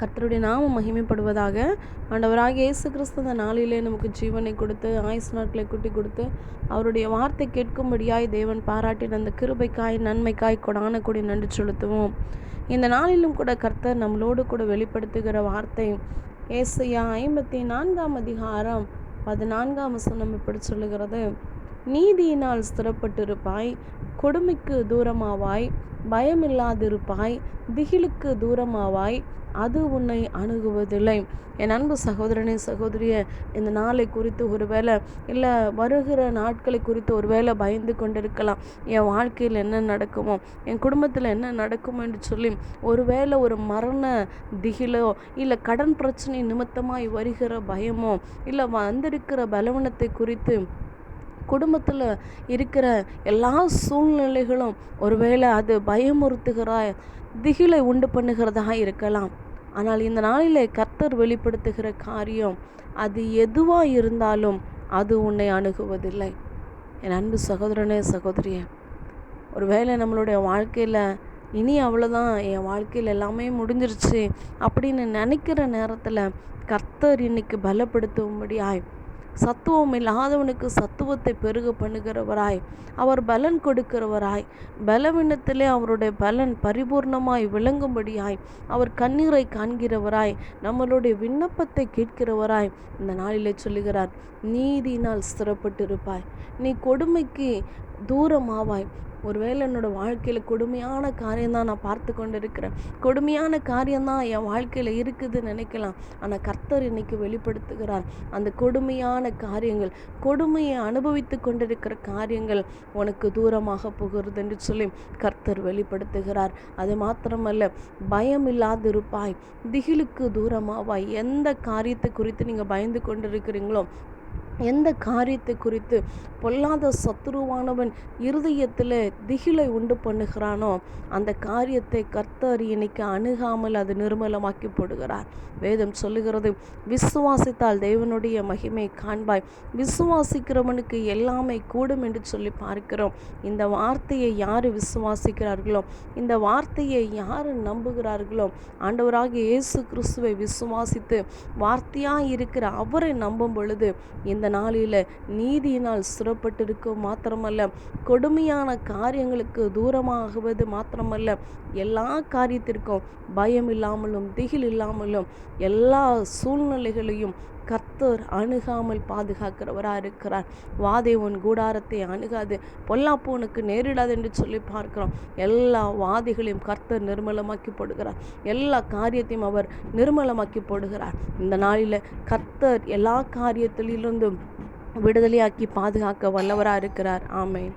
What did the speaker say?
கர்த்தருடைய நாமம் மகிமைப்படுவதாக. ஆண்டவராகிய இயேசு கிறிஸ்து இந்த நாளிலே நமக்கு ஜீவனை கொடுத்து ஆயுசு நாட்களை கூட்டி கொடுத்து அவருடைய வார்த்தை கேட்கும்படியாய் தேவன் பாராட்டின அந்த கிருபைக்காய் நன்மைக்காய் கொடான கூடி நன்றி செலுத்துவோம். இந்த நாளிலும் கூட கர்த்தர் நம்மளோடு கூட வெளிப்படுத்துகிற வார்த்தை ஏசாயா 54 அதிகாரம் 14 வசனம் இப்படி சொல்லுகிறது: நீதியினால் ஸ்திரப்பட்டிருப்பாய், கொடுமைக்கு தூரமாவாய், பயமில்லாதிருப்பாய், திகிலுக்கு தூரமாவாய், அது உன்னை அணுகுவதில்லை. என் அன்பு சகோதரனே சகோதரிய, இந்த நாளை குறித்து ஒருவேளை இல்லை வருகிற நாட்களை குறித்து ஒருவேளை பயந்து கொண்டிருக்கலாம். என் வாழ்க்கையில் என்ன நடக்குமோ, என் குடும்பத்தில் என்ன நடக்குமோ என்று சொல்லி ஒருவேளை ஒரு மரண திகிலோ இல்லை கடன் பிரச்சனை நிமித்தமாய் வருகிற பயமோ இல்லை வந்திருக்கிற பலவீனத்தை குறித்து குடும்பத்தில் இருக்கிற எல்லா சூழ்நிலைகளும் ஒருவேளை அது பயமுறுத்துகிற திகிலை உண்டு பண்ணுகிறதா இருக்கலாம். ஆனால் இந்த நாளிலே கர்த்தர் வெளிப்படுத்துகிற காரியம் அது எதுவாக இருந்தாலும் அது உன்னை அணுகுவதில்லை. என் அன்பு சகோதரனே சகோதரியே, ஒருவேளை நம்மளுடைய வாழ்க்கையில் இனி அவ்வளோதான், என் வாழ்க்கையில் எல்லாமே முடிஞ்சிருச்சு அப்படின்னு நினைக்கிற நேரத்தில் கர்த்தர் இன்னைக்கு பலப்படுத்தும்படியாய், சத்துவம் இல்லாதவனுக்கு சத்துவத்தை பெருக பண்ணுகிறவராய், அவர் பலன் கொடுக்கிறவராய், பலவீனத்திலே அவருடைய பலன் பரிபூர்ணமாய் விளங்கும்படியாய், அவர் கண்ணீரை காண்கிறவராய், நம்மளுடைய விண்ணப்பத்தை கேட்கிறவராய் இந்த நாளிலே சொல்லுகிறார்: நீதியினால் ஸ்திரப்பட்டிருப்பாய், நீ கொடுமைக்கு தூரமாவாய். ஒருவேளை என்னோட வாழ்க்கையில் கொடுமையான காரியம்தான் நான் பார்த்து கொண்டு இருக்கிறேன், கொடுமையான காரியம்தான் என் வாழ்க்கையில் இருக்குதுன்னு நினைக்கலாம். ஆனால் கர்த்தர் இன்னைக்கு வெளிப்படுத்துகிறார், அந்த கொடுமையான காரியங்கள், கொடுமையை அனுபவித்து கொண்டிருக்கிற காரியங்கள் உனக்கு தூரமாக போகிறது என்று சொல்லி கர்த்தர் வெளிப்படுத்துகிறார். அது மாத்திரமல்ல, பயம் இல்லாதிருப்பாய், திகிலுக்கு தூரமாவாய். எந்த காரியத்தை குறித்து நீங்கள் பயந்து கொண்டிருக்கிறீங்களோ, எந்த காரியத்தை குறித்து பொல்லாத சத்துருவானவன் இருதயத்தில் திகிலை உண்டு பண்ணுகிறானோ, அந்த காரியத்தை கர்த்தர் இன்னைக்கு அணுகாமல் அது நிர்மலமாக்கி போடுகிறார். வேதம் சொல்லுகிறது, விசுவாசித்தால் தேவனுடைய மகிமை காண்பாய், விசுவாசிக்கிறவனுக்கு எல்லாமே கூடும் என்று சொல்லி பார்க்கிறோம். இந்த வார்த்தையை யார் விசுவாசிக்கிறார்களோ, இந்த வார்த்தையை யார் நம்புகிறார்களோ, ஆண்டவராகிய இயேசு கிறிஸ்துவை விசுவாசித்து வார்த்தையாக இருக்கிற அவரை நம்பும் பொழுது இந்த நாளில் நீதியினால் சுரப்பட்டிருக்க மாத்திரமல்ல, கொடுமையான காரியங்களுக்கு தூரமாகுவது மாத்திரமல்ல, எல்லா காரியத்திற்கும் பயம் இல்லாமலும் திகில் இல்லாமலும் எல்லா சூழ்நிலைகளையும் கர்த்தர் அணுகாமல் பாதுகாக்கிறவராக இருக்கிறார். வாதை உன் கூடாரத்தை அணுகாது, பொல்லாப்பு உனக்கு நேரிடாது என்று சொல்லி பார்க்கிறோம். எல்லா வாதிகளையும் கர்த்தர் நிர்மலமாக்கி போடுகிறார், எல்லா காரியத்தையும் அவர் நிர்மலமாக்கி போடுகிறார். இந்த நாளில் கர்த்தர் எல்லா காரியத்திலிருந்தும் விடுதலையாக்கி பாதுகாக்க வல்லவராக இருக்கிறார். ஆமென்.